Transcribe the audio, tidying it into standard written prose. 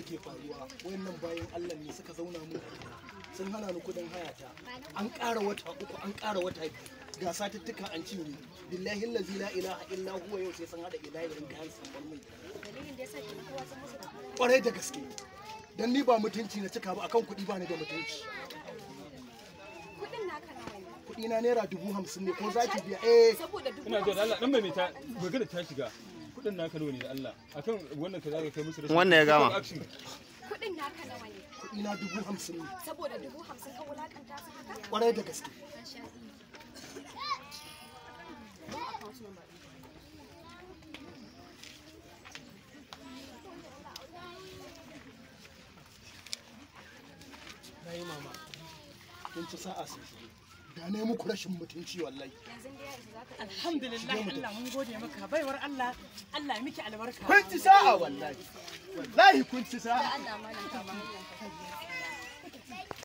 ke faruwa wayannan bayan Allah ne suka zauna mun sun hana ni kudin hayata an ƙara wata uku an ƙara wata biyu ga satuttuka an cinye billahi allazi la ilaha illa huwa yau sai sun hada ilahin kayan sabon mai dalilin da yasa ke kowa sun musu da kwarai da gaske dan ni ba mutunci na cika ba akan kuɗi ba ni da mutunci kudin naka nawa ne kuɗi na naira 50,000 ne ko zaki biya saboda dubu ina da Allah dan mai ta magana ta shiga kudin naka nawa ne da Allah akan wannan ka zaka kai musu rashin wannan ya gama kudin naka nawa ne kuɗi na 50,000 ne saboda 50,000 ka wulakanta su haka kwarai da gaske na yi mama kun ci sa'a sai da ne muku rashin mutunci wallahi alhamdulillah Allah mun gode maka baiwar Allah Allah miki albarka kun ci sa'a wallahi kun ci sa'a Allah malam ka ba